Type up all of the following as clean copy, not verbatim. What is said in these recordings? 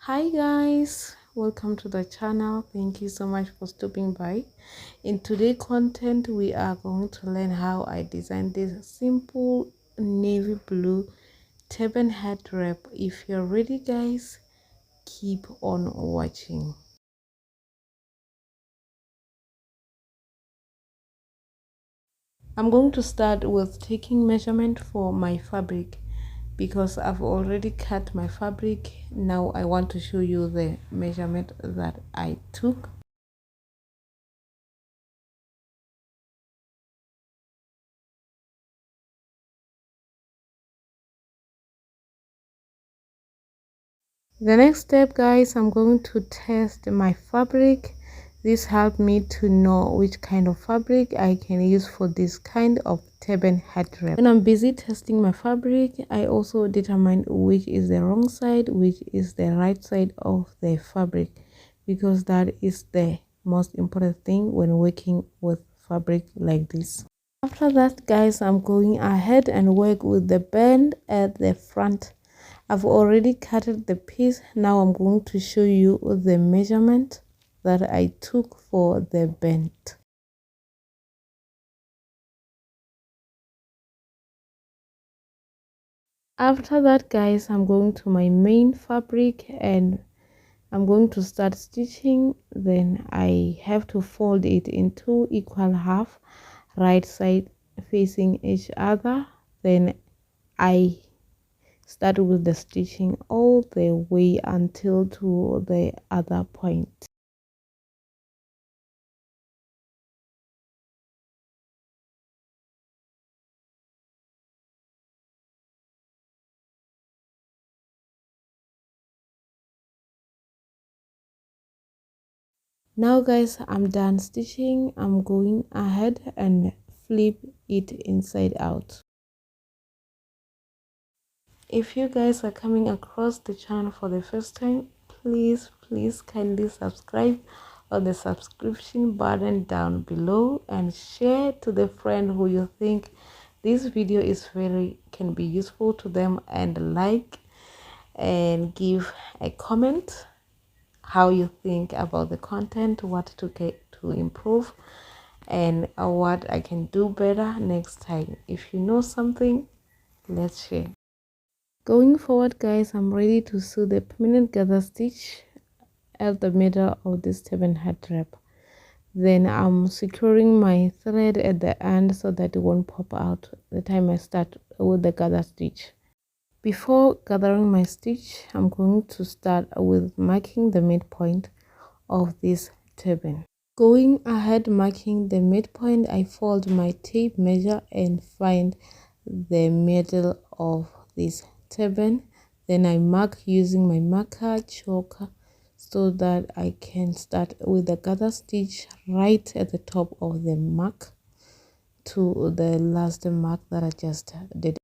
Hi guys, welcome to the channel. Thank you so much for stopping by. In today's content we are going to learn how I designed this simple navy blue turban head wrap. If you're ready guys, keep on watching. I'm going to start with taking measurement for my fabric because I've already cut my fabric. Now I want to show you the measurement that I took. The next step guys, I'm going to test my fabric. This helped me to know which kind of fabric I can use for this kind of turban head wrap. When I'm busy testing my fabric, I also determine which is the wrong side, which is the right side of the fabric, because that is the most important thing when working with fabric like this. After that guys, I'm going ahead and work with the band at the front. I've already cutted the piece. Now I'm going to show you the measurement that I took for the band. After that guys, I'm going to my main fabric and I'm going to start stitching. Then I have to fold it into equal half, right side facing each other. Then I start with the stitching all the way until to the other point. Now guys, I'm done stitching. I'm going ahead and flip it inside out. If you guys are coming across the channel for the first time, please kindly subscribe on the subscription button down below and share to the friend who you think this video is can be useful to them, and like and give a comment how you think about the content, what to get to improve, and what I can do better next time. If you know something, let's share. Going forward guys, I'm ready to sew the permanent gather stitch at the middle of this turban head wrap. Then I'm securing my thread at the end so that it won't pop out the time I start with the gather stitch. Before gathering my stitch, I'm going to start with marking the midpoint of this turban. Going ahead marking the midpoint, I fold my tape measure and find the middle of this turban. Then I mark using my marker chalk so that I can start with the gather stitch right at the top of the mark to the last mark that I just did.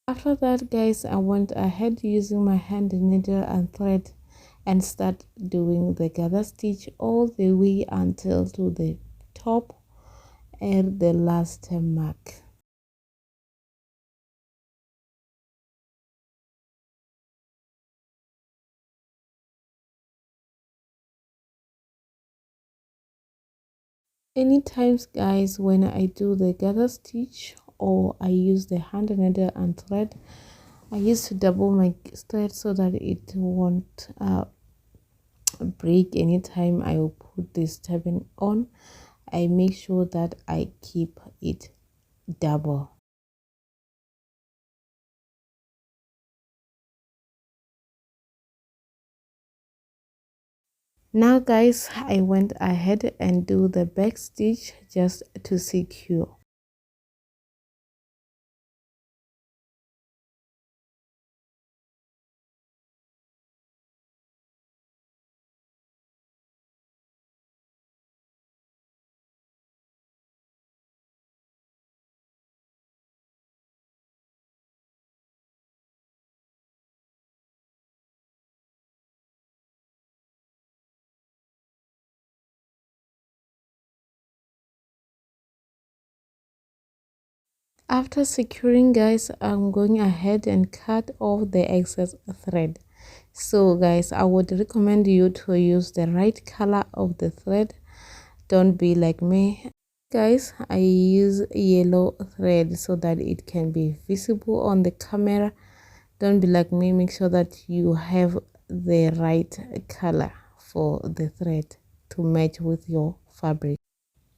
After that guys, I went ahead using my hand needle and thread and start doing the gather stitch all the way until to the top and the last mark. Anytimes guys, when I do the gather stitch or I use the hand needle and thread, I used to double my thread so that it won't break anytime I will put this turban on. I make sure that I keep it double. Now guys, I went ahead and do the back stitch just to secure. After securing, guys, I'm going ahead and cut off the excess thread. So guys, I would recommend you to use the right color of the thread. Don't be like me, guys. I use yellow thread so that it can be visible on the camera. Don't be like me. Make sure that you have the right color for the thread to match with your fabric.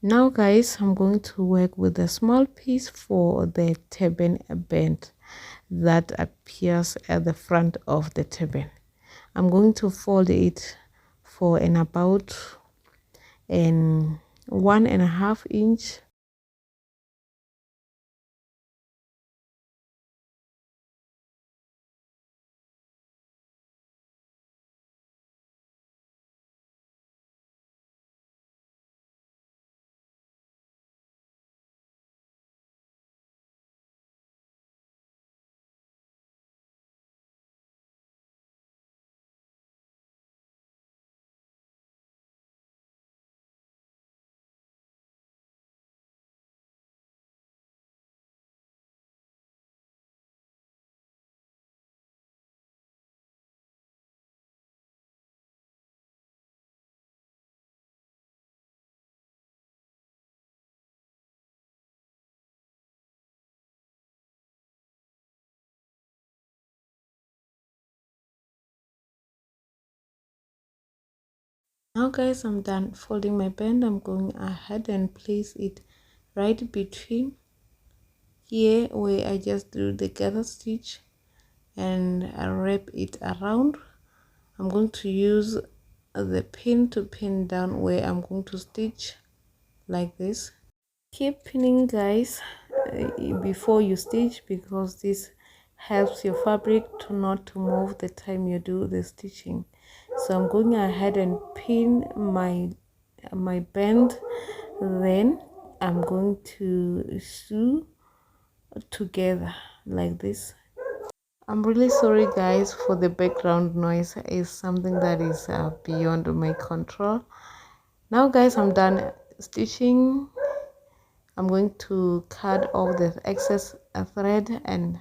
Now guys, I'm going to work with a small piece for the turban band that appears at the front of the turban. I'm going to fold it for an about 1.5 inch. Now guys, I'm done folding my band. I'm going ahead and place it right between here where I just do the gather stitch, and I wrap it around. I'm going to use the pin to pin down where I'm going to stitch like this. Keep pinning, guys, before you stitch, because this helps your fabric to not to move the time you do the stitching. So I'm going ahead and pin my band, then I'm going to sew together like this. I'm really sorry guys for the background noise. It's something that is beyond my control. Now guys, I'm done stitching. I'm going to cut off the excess thread and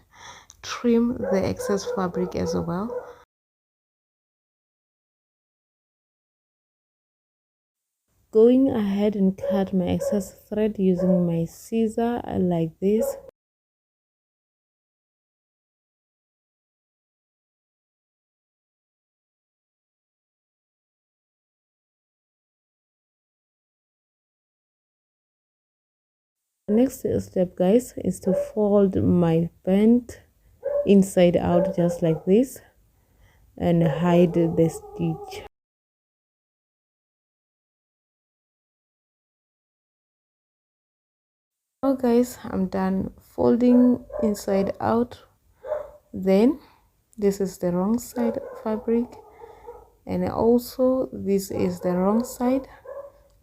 trim the excess fabric as well. Going ahead and cut my excess thread using my scissor like this. The next step, guys, is to fold my band inside out just like this and hide the stitch. Now guys, I'm done folding inside out. Then this is the wrong side fabric, and also this is the wrong side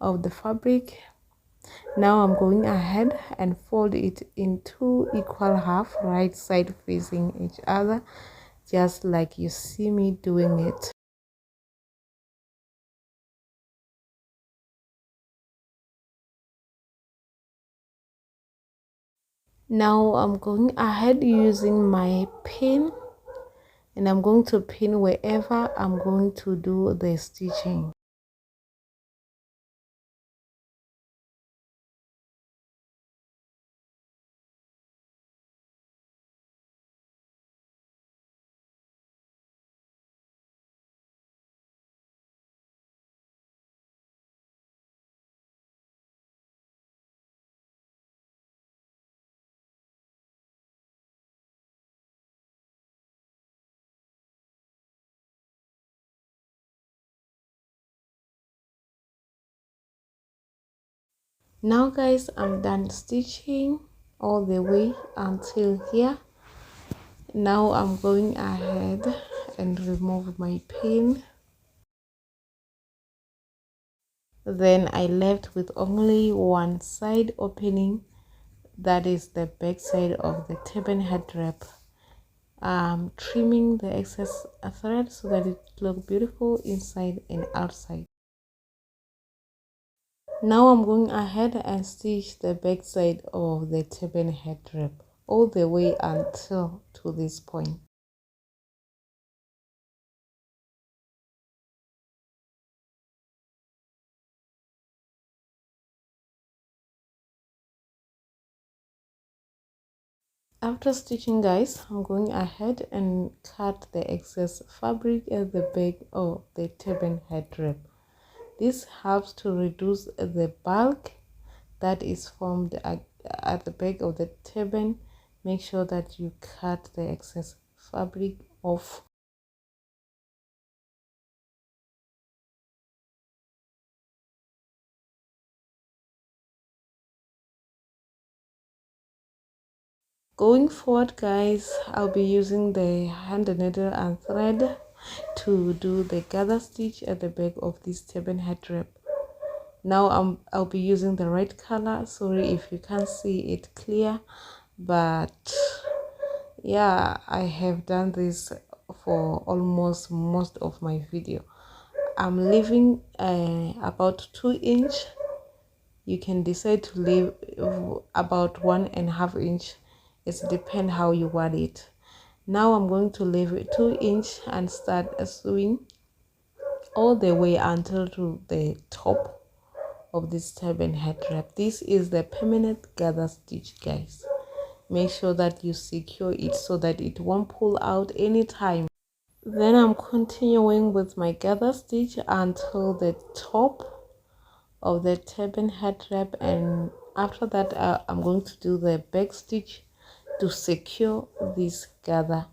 of the fabric. Now I'm going ahead and fold it in 2 equal half, right side facing each other, just like you see me doing it. Now I'm going ahead using my pin, and I'm going to pin wherever I'm going to do the stitching. Now guys, I'm done stitching all the way until here. Now I'm going ahead and remove my pin. Then I left with only one side opening, that is the back side of the turban head wrap. Trimming the excess thread so that it looks beautiful inside and outside. Now I'm going ahead and stitch the back side of the turban head wrap all the way until to this point. After stitching, guys, I'm going ahead and cut the excess fabric at the back of the turban head wrap. This helps to reduce the bulk that is formed at the back of the turban. Make sure that you cut the excess fabric off. Going forward, guys, I'll be using the hand needle and thread to do the gather stitch at the back of this turban head wrap. Now I'll be using the red color. Sorry if you can't see it clear, but yeah, I have done this for almost most of my video. I'm leaving about 2 inch. You can decide to leave about 1.5 inch. It depends how you want it. Now I'm going to leave it 2 inch and start sewing all the way until to the top of this turban head wrap. This is the permanent gather stitch, guys. Make sure that you secure it so that it won't pull out anytime. Then I'm continuing with my gather stitch until the top of the turban head wrap, and after that I'm going to do the back stitch to secure this gather.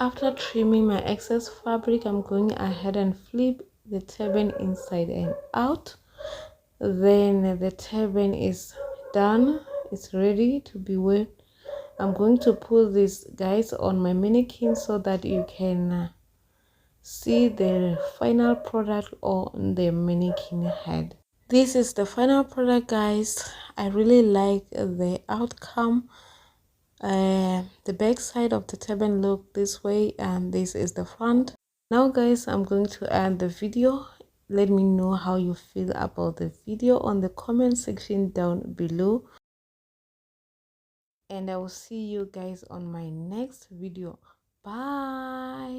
After trimming my excess fabric, I'm going ahead and flip the turban inside and out. Then the turban is done, it's ready to be worn. I'm going to put this, guys, on my mannequin so that you can see the final product on the mannequin head. This is the final product, guys. I really like the outcome. The back side of the turban look this way, and this is the front. Now, guys, I'm going to end the video. Let me know how you feel about the video on the comment section down below, and I will see you guys on my next video. Bye.